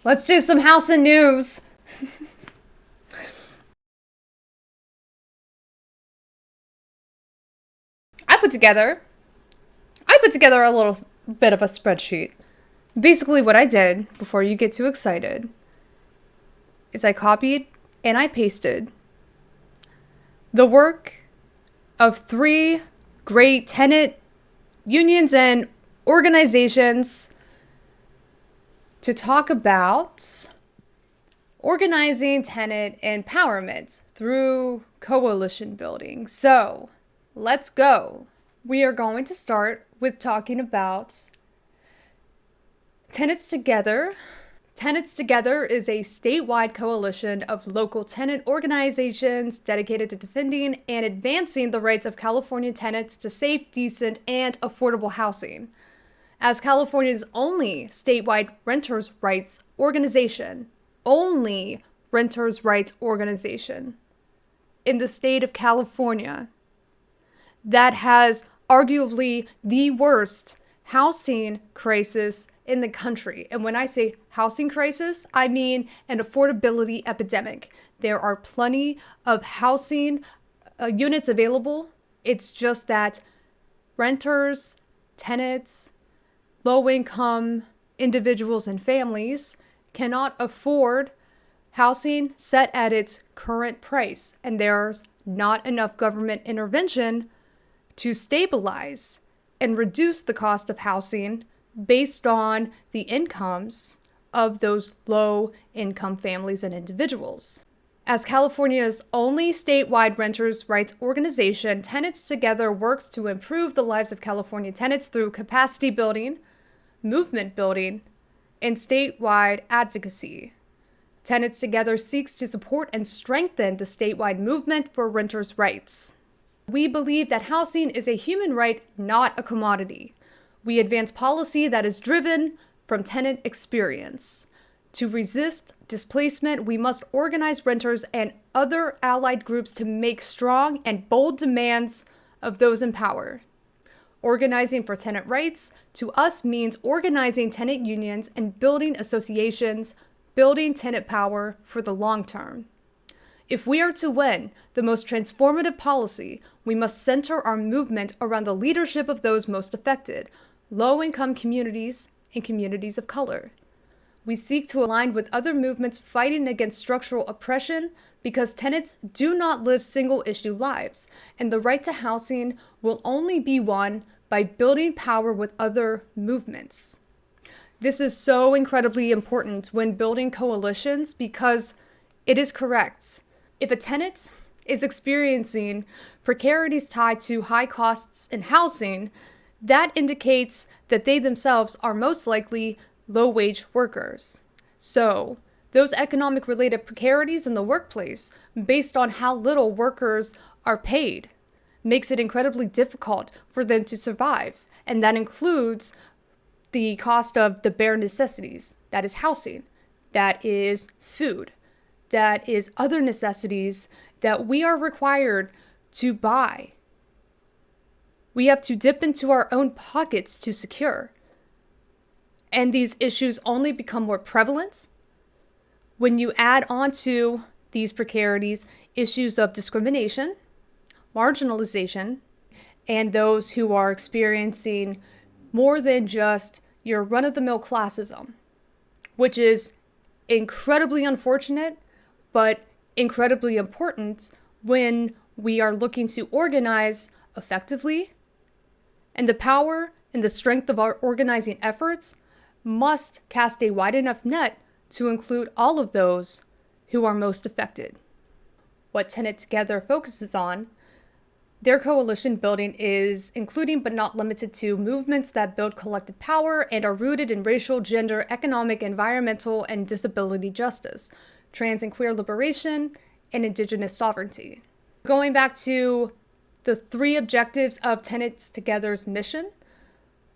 Let's do some housing news. I put together a little bit of a spreadsheet. Basically what I did, before you get too excited, is I copied and I pasted the work of 3 great tenant unions and organizations to talk about organizing tenant empowerment through coalition building. So let's go. We are going to start with talking about Tenants Together. Tenants Together is a statewide coalition of local tenant organizations dedicated to defending and advancing the rights of California tenants to safe, decent, and affordable housing. As California's only statewide renters' rights organization in the state of California, that has arguably the worst housing crisis in the country. And when I say housing crisis, I mean an affordability epidemic. There are plenty of housing units available. It's just that renters, tenants, low-income individuals and families cannot afford housing set at its current price. And there's not enough government intervention to stabilize and reduce the cost of housing based on the incomes of those low-income families and individuals. As California's only statewide renters' rights organization, Tenants Together works to improve the lives of California tenants through capacity building, movement building, and statewide advocacy. Tenants Together seeks to support and strengthen the statewide movement for renters' rights. We believe that housing is a human right, not a commodity. We advance policy that is driven from tenant experience. To resist displacement, we must organize renters and other allied groups to make strong and bold demands of those in power. Organizing for tenant rights to us means organizing tenant unions and building associations, building tenant power for the long term. If we are to win the most transformative policy, we must center our movement around the leadership of those most affected, low-income communities and communities of color. We seek to align with other movements fighting against structural oppression because tenants do not live single-issue lives, and the right to housing will only be won by building power with other movements. This is so incredibly important when building coalitions because it is correct. If a tenant is experiencing precarities tied to high costs in housing, that indicates that they themselves are most likely low-wage workers. So, those economic-related precarities in the workplace, based on how little workers are paid, makes it incredibly difficult for them to survive. And that includes the cost of the bare necessities. That is housing. That is food. That is other necessities that we are required to buy. We have to dip into our own pockets to secure. And these issues only become more prevalent when you add onto these precarities issues of discrimination, marginalization, and those who are experiencing more than just your run-of-the-mill classism, which is incredibly unfortunate, but incredibly important when we are looking to organize effectively. And the power and the strength of our organizing efforts must cast a wide enough net to include all of those who are most affected. What Tenant Together focuses on, their coalition building is including but not limited to movements that build collective power and are rooted in racial, gender, economic, environmental, and disability justice, trans and queer liberation, and indigenous sovereignty. Going back to the 3 objectives of Tenants Together's mission.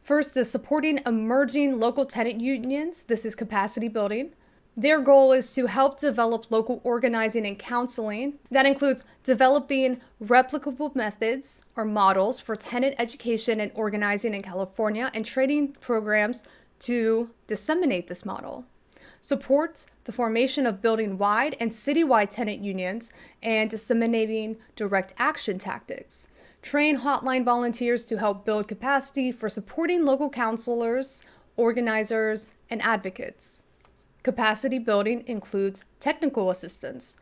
First is supporting emerging local tenant unions. This is capacity building. Their goal is to help develop local organizing and counseling. That includes developing replicable methods or models for tenant education and organizing in California and training programs to disseminate this model. supports the formation of building-wide and city-wide tenant unions, and disseminating direct action tactics. Train hotline volunteers to help build capacity for supporting local councilors, organizers, and advocates. Capacity building includes technical assistance,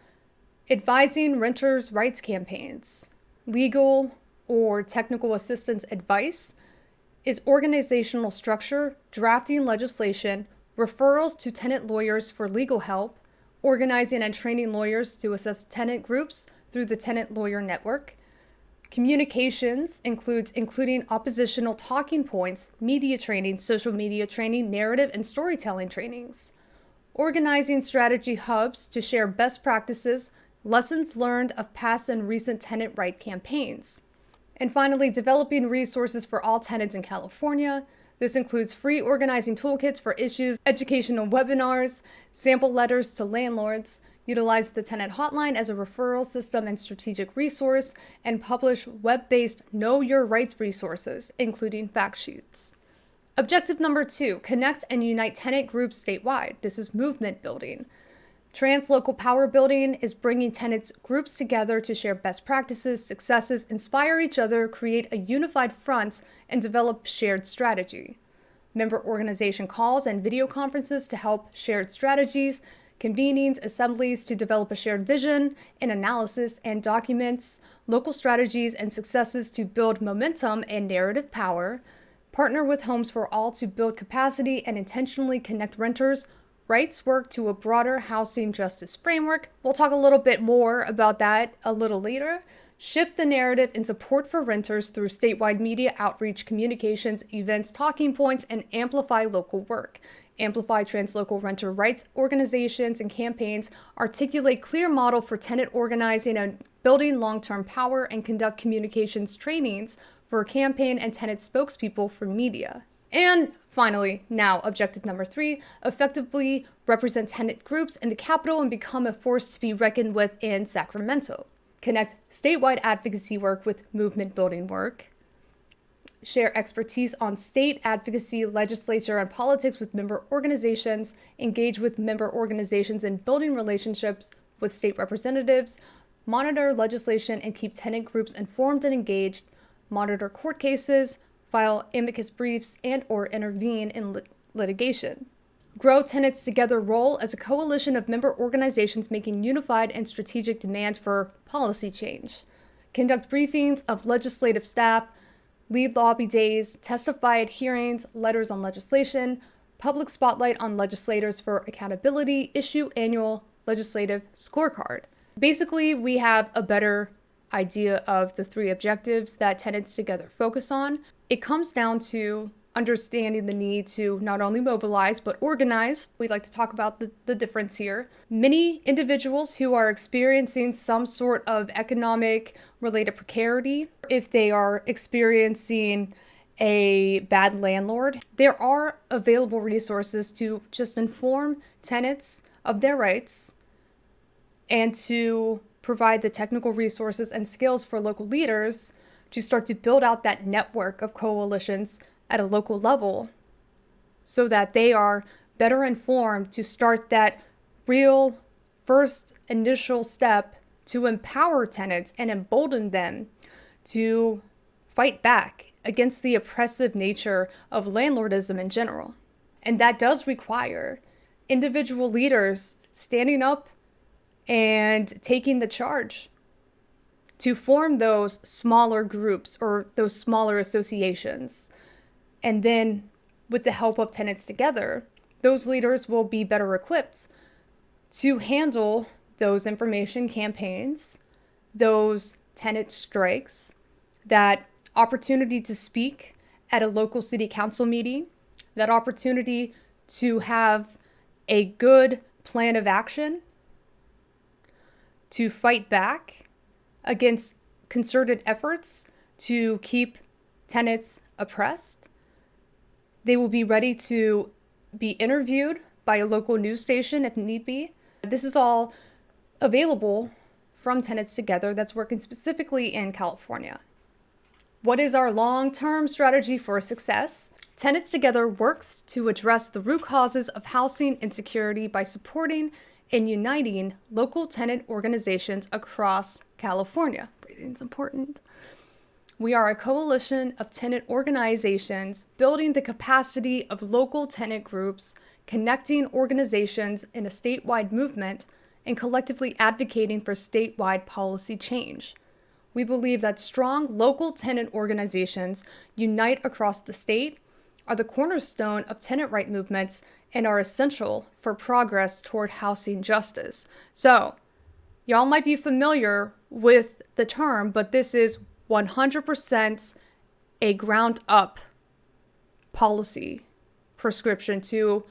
advising renters' rights campaigns, legal or technical assistance advice is organizational structure, drafting legislation, referrals to tenant lawyers for legal help, organizing and training lawyers to assess tenant groups through the Tenant Lawyer Network. Communications includes including oppositional talking points, media training, social media training, narrative and storytelling trainings. Organizing strategy hubs to share best practices, lessons learned of past and recent tenant right campaigns. And finally, developing resources for all tenants in California. This includes free organizing toolkits for issues, educational webinars, sample letters to landlords, utilize the tenant hotline as a referral system and strategic resource, and publish web-based Know Your Rights resources, including fact sheets. Objective number 2, connect and unite tenant groups statewide. This is movement building. Translocal power building is bringing tenants groups together to share best practices, successes, inspire each other, create a unified front, and develop shared strategy. Member organization calls and video conferences to help shared strategies, convenings, assemblies to develop a shared vision and analysis and documents, local strategies and successes to build momentum and narrative power, partner with Homes for All to build capacity and intentionally connect renters, rights work to a broader housing justice framework. We'll talk a little bit more about that a little later. Shift the narrative in support for renters through statewide media outreach, communications, events, talking points, and amplify local work. Amplify translocal renter rights organizations and campaigns, articulate clear model for tenant organizing and building long-term power, and conduct communications trainings for campaign and tenant spokespeople for media. And finally, now objective number 3, effectively represent tenant groups in the Capitol and become a force to be reckoned with in Sacramento. Connect statewide advocacy work with movement building work. Share expertise on state advocacy, legislature, and politics with member organizations. Engage with member organizations in building relationships with state representatives. Monitor legislation and keep tenant groups informed and engaged. Monitor court cases. File amicus briefs and/or intervene in litigation. Grow Tenants Together role as a coalition of member organizations making unified and strategic demands for policy change. Conduct briefings of legislative staff, lead lobby days, testify at hearings, letters on legislation, public spotlight on legislators for accountability, issue annual legislative scorecard. Basically, we have a better idea of the 3 objectives that Tenants Together focus on. It comes down to understanding the need to not only mobilize, but organize. We'd like to talk about the difference here. Many individuals who are experiencing some sort of economic related precarity, if they are experiencing a bad landlord, there are available resources to just inform tenants of their rights and to provide the technical resources and skills for local leaders to start to build out that network of coalitions at a local level so that they are better informed to start that real first initial step to empower tenants and embolden them to fight back against the oppressive nature of landlordism in general. And that does require individual leaders standing up and taking the charge to form those smaller groups or those smaller associations. And then with the help of Tenants Together, those leaders will be better equipped to handle those information campaigns, those tenant strikes, that opportunity to speak at a local city council meeting, that opportunity to have a good plan of action to fight back against concerted efforts to keep tenants oppressed. They will be ready to be interviewed by a local news station if need be. This is all available from Tenants Together that's working specifically in California. What is our long-term strategy for success? Tenants Together works to address the root causes of housing insecurity by supporting and uniting local tenant organizations across California. Breathing's important. We are a coalition of tenant organizations building the capacity of local tenant groups, connecting organizations in a statewide movement, and collectively advocating for statewide policy change. We believe that strong local tenant organizations unite across the state, are the cornerstone of tenant right movements, and are essential for progress toward housing justice. So, y'all might be familiar with the term, but this is 100% a ground up policy prescription to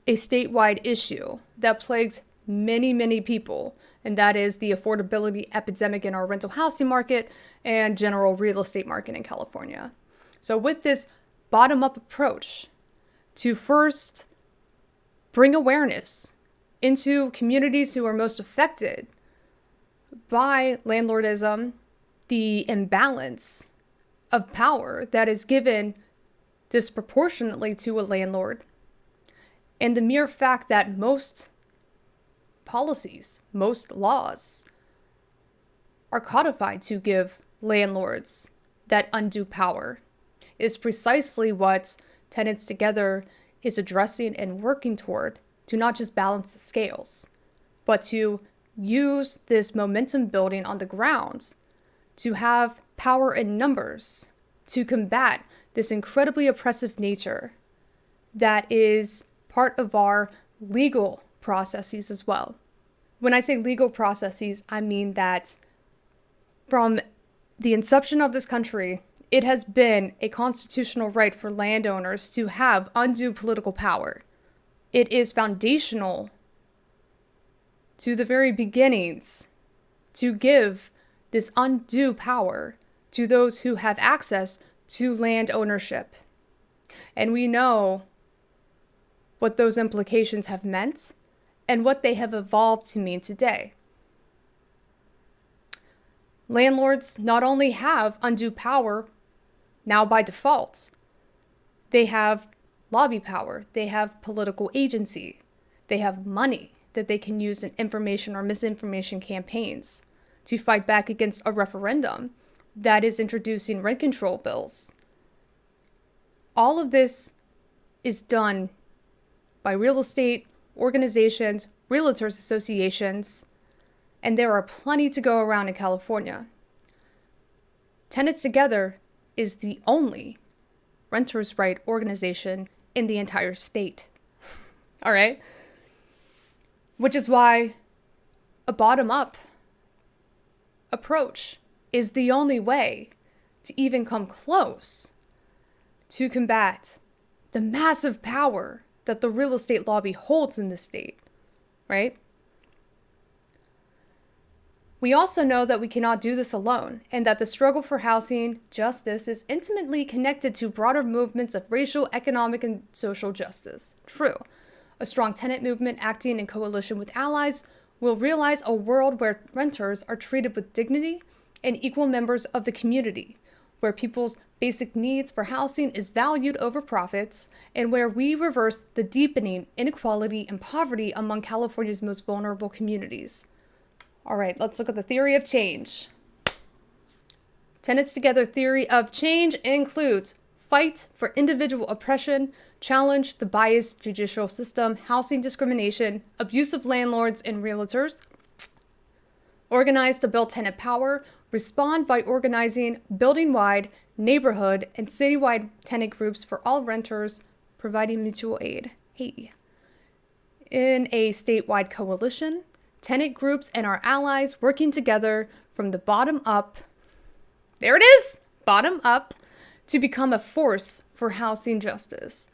a statewide issue that plagues many, many people, and that is the affordability epidemic in our rental housing market and general real estate market in California. So with this bottom-up approach to first bring awareness into communities who are most affected by landlordism, the imbalance of power that is given disproportionately to a landlord, and the mere fact that most policies, most laws are codified to give landlords that undue power is precisely what Tenants Together is addressing and working toward, to not just balance the scales, but to use this momentum building on the ground to have power in numbers to combat this incredibly oppressive nature that is part of our legal processes as well. When I say legal processes, I mean that from the inception of this country, it has been a constitutional right for landowners to have undue political power. It is foundational to the very beginnings to give this undue power to those who have access to land ownership. And we know what those implications have meant and what they have evolved to mean today. Landlords not only have undue power now by default, they have lobby power, they have political agency, they have money that they can use in information or misinformation campaigns to fight back against a referendum that is introducing rent control bills. All of this is done by real estate organizations, realtors associations, and there are plenty to go around in California. Tenants Together is the only renters' right organization in the entire state. All right? Which is why a bottom-up approach is the only way to even come close to combat the massive power that the real estate lobby holds in the state, right? We also know that we cannot do this alone, and that the struggle for housing justice is intimately connected to broader movements of racial, economic, and social justice. True. A strong tenant movement acting in coalition with allies will realize a world where renters are treated with dignity and equal members of the community, where people's basic needs for housing is valued over profits, and where we reverse the deepening inequality and poverty among California's most vulnerable communities. All right, let's look at the theory of change. Tenants Together theory of change includes fight for individual oppression, challenge the biased judicial system, housing discrimination, abusive landlords and realtors, organize to build tenant power, respond by organizing building-wide, neighborhood, and citywide tenant groups for all renters, providing mutual aid. Hey. In a statewide coalition, tenant groups and our allies working together from the bottom up, there it is, bottom up, to become a force for housing justice.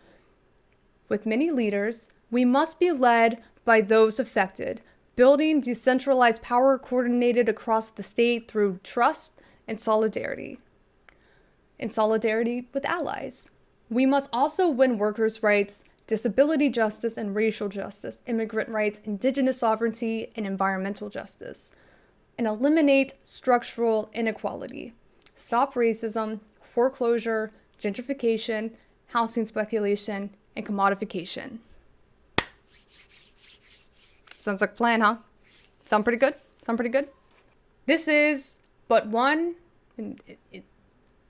With many leaders, we must be led by those affected, building decentralized power coordinated across the state through trust and solidarity. In solidarity with allies. We must also win workers' rights, disability justice and racial justice, immigrant rights, indigenous sovereignty, and environmental justice, and eliminate structural inequality. Stop racism, foreclosure, gentrification, housing speculation, and commodification. Sounds like a plan, huh? Sound pretty good? Sound pretty good? This is but one, in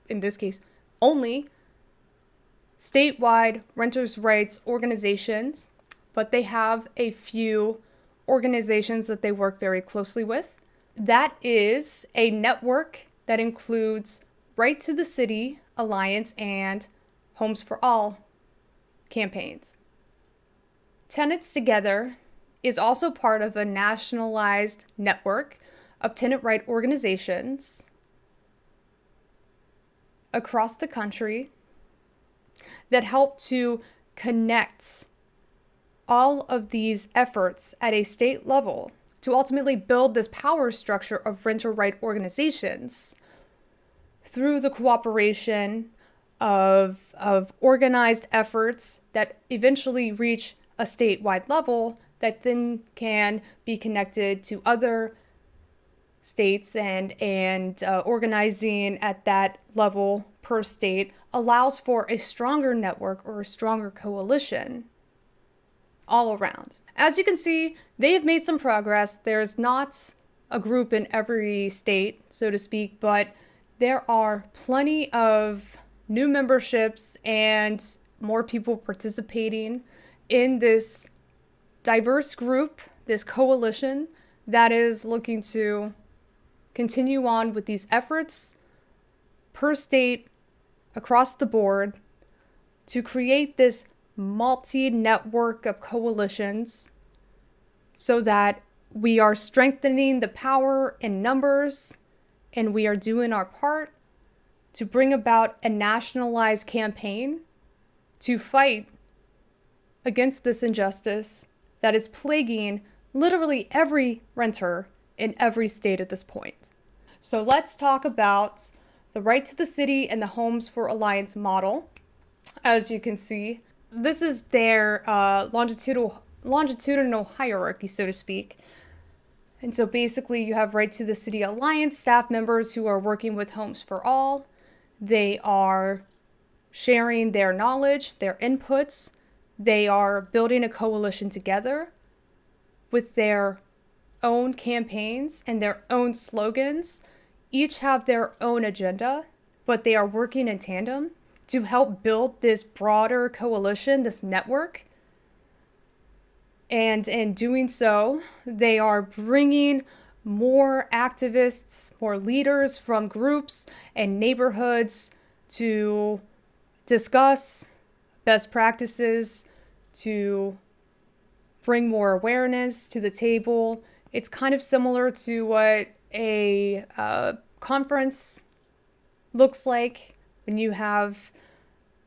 this case, only statewide renters' rights organizations, but they have a few organizations that they work very closely with. That is a network that includes Right to the City Alliance and Homes for All campaigns. Tenants Together is also part of a nationalized network of tenant right organizations across the country that help to connect all of these efforts at a state level to ultimately build this power structure of renter right organizations through the cooperation of organized efforts that eventually reach a statewide level that then can be connected to other states, and organizing at that level per state allows for a stronger network or a stronger coalition all around. As you can see, they have made some progress. There's not a group in every state, so to speak, but there are plenty of new memberships and more people participating in this diverse group, this coalition that is looking to continue on with these efforts per state across the board to create this multi-network of coalitions so that we are strengthening the power in numbers and we are doing our part to bring about a nationalized campaign to fight against this injustice that is plaguing literally every renter in every state at this point. So let's talk about the Right to the City and the Homes for Alliance model. As you can see, this is their longitudinal hierarchy, so to speak. And so basically you have Right to the City Alliance staff members who are working with Homes for All. They are sharing their knowledge, their inputs. They are building a coalition together with their own campaigns and their own slogans. Each have their own agenda, but they are working in tandem to help build this broader coalition, this network. And in doing so, they are bringing more activists, more leaders from groups and neighborhoods to discuss best practices, to bring more awareness to the table. It's kind of similar to what a conference looks like when you have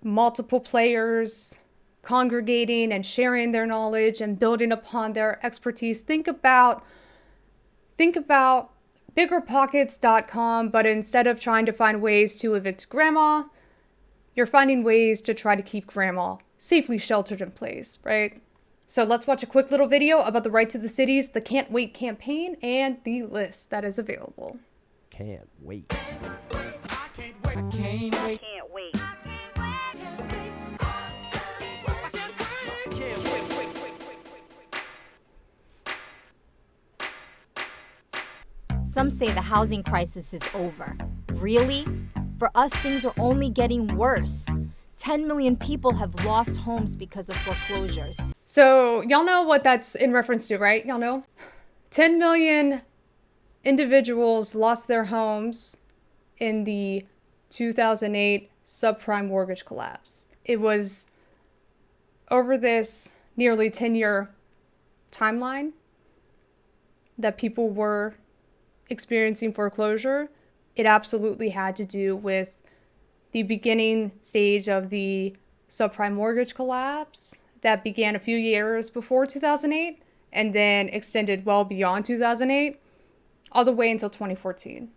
multiple players congregating and sharing their knowledge and building upon their expertise. Think about biggerpockets.com, but instead of trying to find ways to evict grandma, you're finding ways to try to keep grandma safely sheltered in place, right? So let's watch a quick little video about the Right to the Cities, the Can't Wait campaign, and the list that is available. Can't wait. I can't wait. I can't wait. Can't wait. Some say the housing crisis is over. Really? For us, things are only getting worse. 10 million people have lost homes because of foreclosures. So y'all know what that's in reference to, right? Y'all know? 10 million individuals lost their homes in the 2008 subprime mortgage collapse. It was over this nearly 10-year timeline that people were experiencing foreclosure. It absolutely had to do with the beginning stage of the subprime mortgage collapse that began a few years before 2008 and then extended well beyond 2008 all the way until 2014.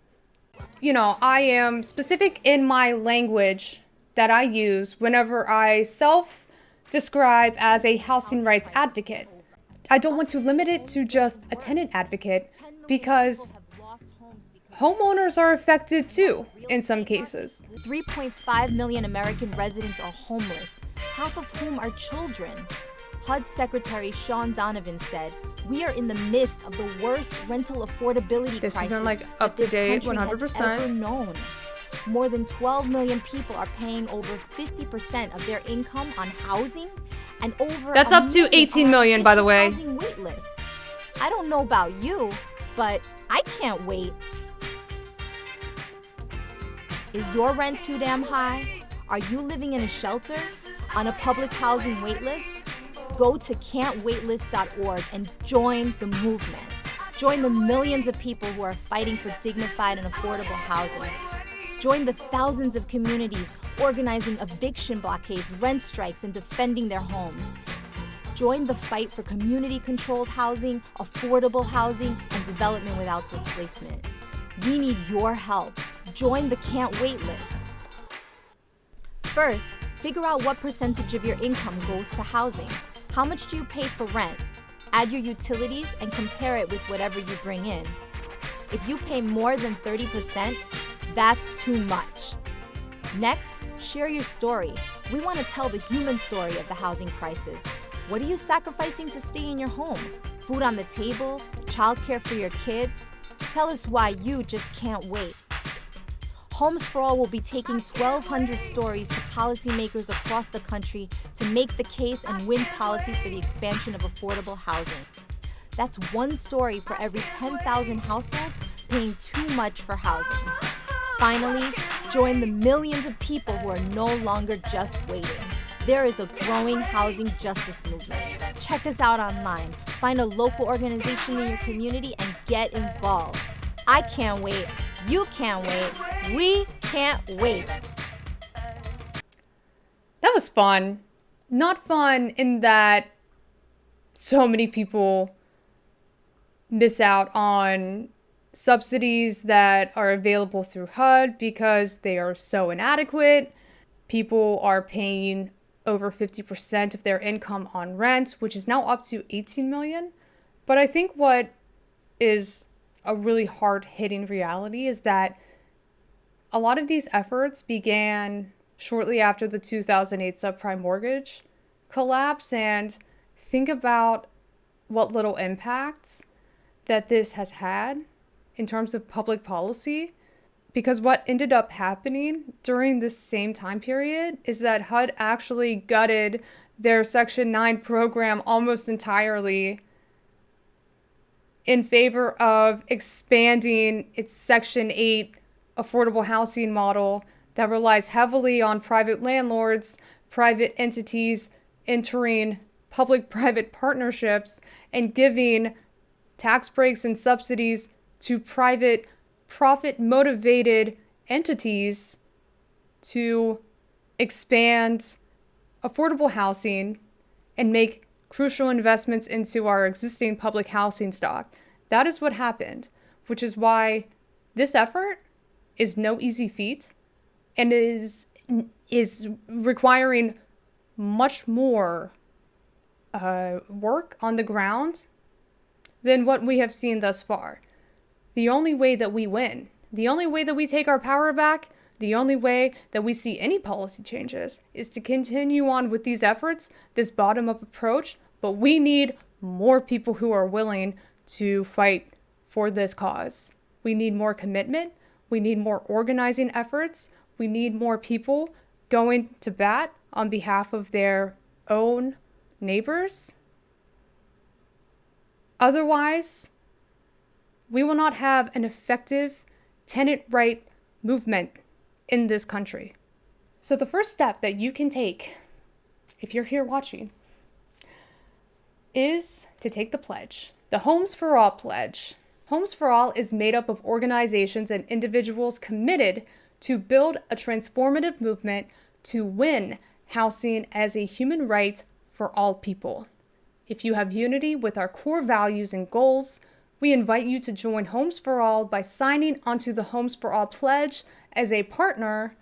You know, I am specific in my language that I use whenever I self-describe as a housing rights advocate. I don't want to limit it to just a tenant advocate because homeowners are affected too, in some cases. 3.5 million American residents are homeless, half of whom are children. HUD Secretary Sean Donovan said, "We are in the midst of the worst rental affordability This crisis isn't like that up to this date country has 100%. ever known. More than 12 million people are paying over 50% of their income on housing, and over That's a up to million 18 are on million, by the vacant way. housing wait lists. I don't know about you, but I can't wait. Is your rent too damn high? Are you living in a shelter? On a public housing wait list? Go to can'twaitlist.org and join the movement. Join the millions of people who are fighting for dignified and affordable housing. Join the thousands of communities organizing eviction blockades, rent strikes, and defending their homes. Join the fight for community-controlled housing, affordable housing, and development without displacement. We need your help. Join the Can't Wait list. First, figure out what percentage of your income goes to housing. How much do you pay for rent? Add your utilities and compare it with whatever you bring in. If you pay more than 30%, that's too much. Next, share your story. We want to tell the human story of the housing crisis. What are you sacrificing to stay in your home? Food on the table? Childcare for your kids? Tell us why you just can't wait. Homes for All will be taking 1,200 stories to policymakers across the country to make the case and win policies for the expansion of affordable housing. That's one story for every 10,000 households paying too much for housing. Finally, join the millions of people who are no longer just waiting. There is a growing housing justice movement. Check us out online, find a local organization in your community, and get involved. I can't wait. You can't wait. We can't wait. That was fun. Not fun in that so many people miss out on subsidies that are available through HUD because they are so inadequate. People are paying over 50% of their income on rent, which is now up to 18 million. But I think what is a really hard-hitting reality is that a lot of these efforts began shortly after the 2008 subprime mortgage collapse, and think about what little impact that this has had in terms of public policy. Because what ended up happening during this same time period is that HUD actually gutted their Section 9 program almost entirely in favor of expanding its Section 8 affordable housing model that relies heavily on private landlords, private entities entering public-private partnerships and giving tax breaks and subsidies to private profit-motivated entities to expand affordable housing and make crucial investments into our existing public housing stock. That is what happened, which is why this effort is no easy feat and is requiring much more work on the ground than what we have seen thus far. The only way that we win, the only way that we take our power back, the only way that we see any policy changes is to continue on with these efforts, this bottom-up approach, but we need more people who are willing to fight for this cause. We need more commitment. We need more organizing efforts. We need more people going to bat on behalf of their own neighbors. Otherwise, we will not have an effective tenant right movement in this country. So the first step that you can take, if you're here watching, is to take the pledge, the Homes for All pledge. Homes for All is made up of organizations and individuals committed to build a transformative movement to win housing as a human right for all people. If you have unity with our core values and goals, we invite you to join Homes for All by signing onto the Homes for All pledge as a partner,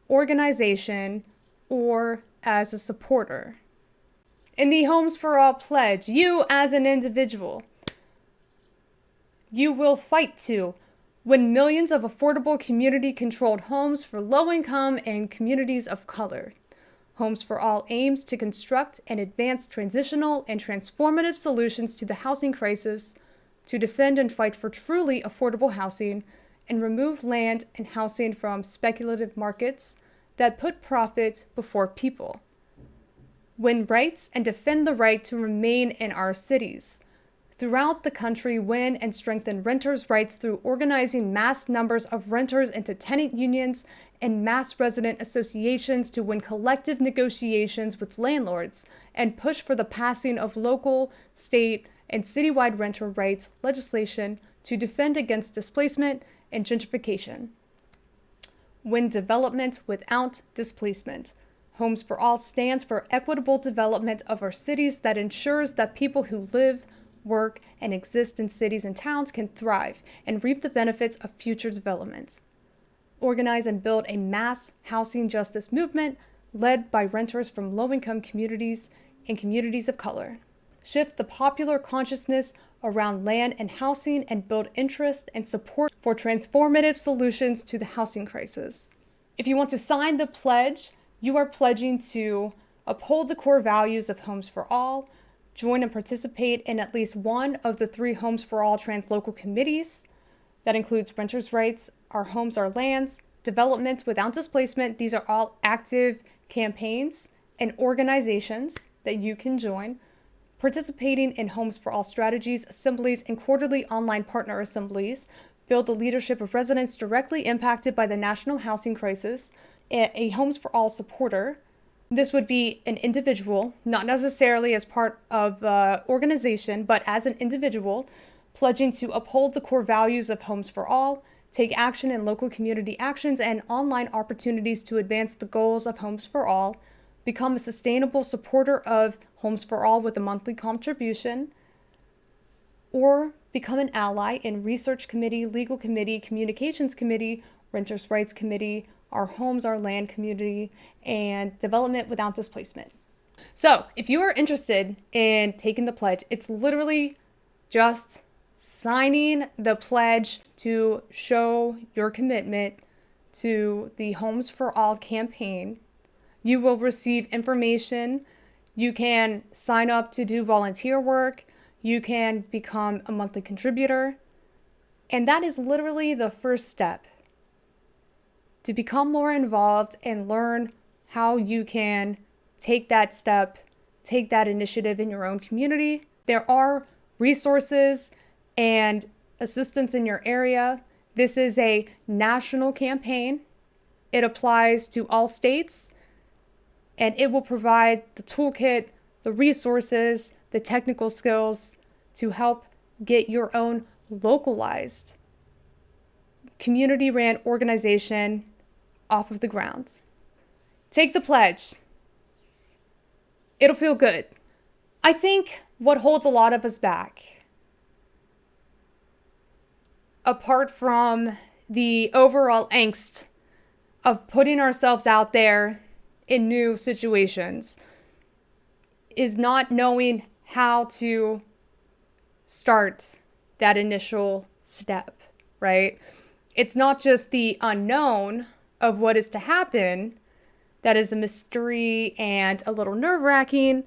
organization, or as a supporter. In the Homes for All pledge, you as an individual, you will fight to win millions of affordable community-controlled homes for low-income and communities of color. Homes for All aims to construct and advance transitional and transformative solutions to the housing crisis, to defend and fight for truly affordable housing, and remove land and housing from speculative markets that put profit before people. Win rights and defend the right to remain in our cities. Throughout the country, win and strengthen renters' rights through organizing mass numbers of renters into tenant unions and mass resident associations to win collective negotiations with landlords, and push for the passing of local, state, and citywide renter rights legislation to defend against displacement and gentrification. Win development without displacement. Homes for All stands for equitable development of our cities that ensures that people who live, work, and exist in cities and towns can thrive and reap the benefits of future development. Organize and build a mass housing justice movement led by renters from low-income communities and communities of color. Shift the popular consciousness around land and housing and build interest and support for transformative solutions to the housing crisis. If you want to sign the pledge, you are pledging to uphold the core values of Homes for All, join and participate in at least one of the 3 Homes for All translocal committees. That includes renters' rights, Our Homes, Our Lands, development without displacement. These are all active campaigns and organizations that you can join. Participating in Homes for All strategies, assemblies, and quarterly online partner assemblies. Build the leadership of residents directly impacted by the national housing crisis. A Homes for All supporter. This would be an individual, not necessarily as part of an organization, but as an individual, pledging to uphold the core values of Homes for All, take action in local community actions and online opportunities to advance the goals of Homes for All, become a sustainable supporter of Homes for All with a monthly contribution, or become an ally in Research Committee, Legal Committee, Communications Committee, Renters' Rights Committee, Our Homes, Our Land Community, and Development Without Displacement. So if you are interested in taking the pledge, it's literally just signing the pledge to show your commitment to the Homes for All campaign. You will receive information. You can sign up to do volunteer work. You can become a monthly contributor. And that is literally the first step to become more involved and learn how you can take that step, take that initiative in your own community. There are resources and assistance in your area. This is a national campaign. It applies to all states, and it will provide the toolkit, the resources, the technical skills to help get your own localized community-ran organization off of the ground. Take the pledge. It'll feel good. I think what holds a lot of us back, apart from the overall angst of putting ourselves out there in new situations, is not knowing how to start that initial step, right? It's not just the unknown of what is to happen that is a mystery and a little nerve-wracking,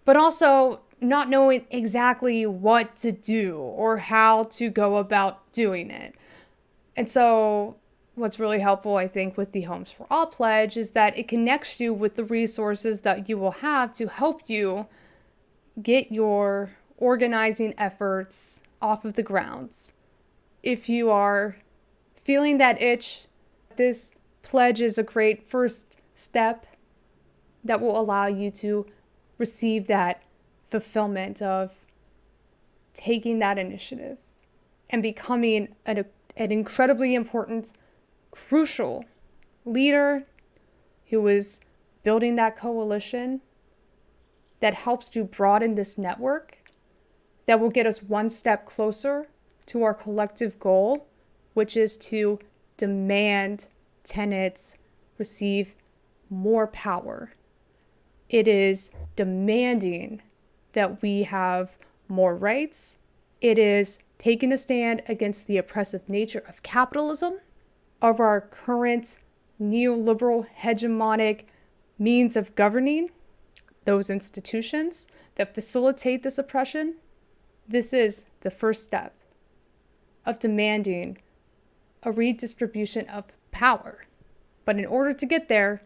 but also not knowing exactly what to do or how to go about doing it. And so what's really helpful, I think, with the Homes for All pledge is that it connects you with the resources that you will have to help you get your organizing efforts off of the grounds. If you are feeling that itch, this pledge is a great first step that will allow you to receive that fulfillment of taking that initiative and becoming an incredibly important, crucial leader who is building that coalition that helps to broaden this network that will get us one step closer to our collective goal, which is to demand tenants receive more power. It is demanding that we have more rights. It is taking a stand against the oppressive nature of capitalism, of our current neoliberal hegemonic means of governing those institutions that facilitate this oppression. This is the first step of demanding a redistribution of power. But in order to get there,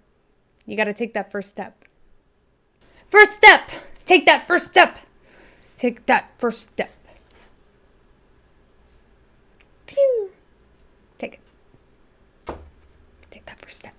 you got to take that first step. First step! Take that first step! Take that first step. Pew! Take it. Take that first step.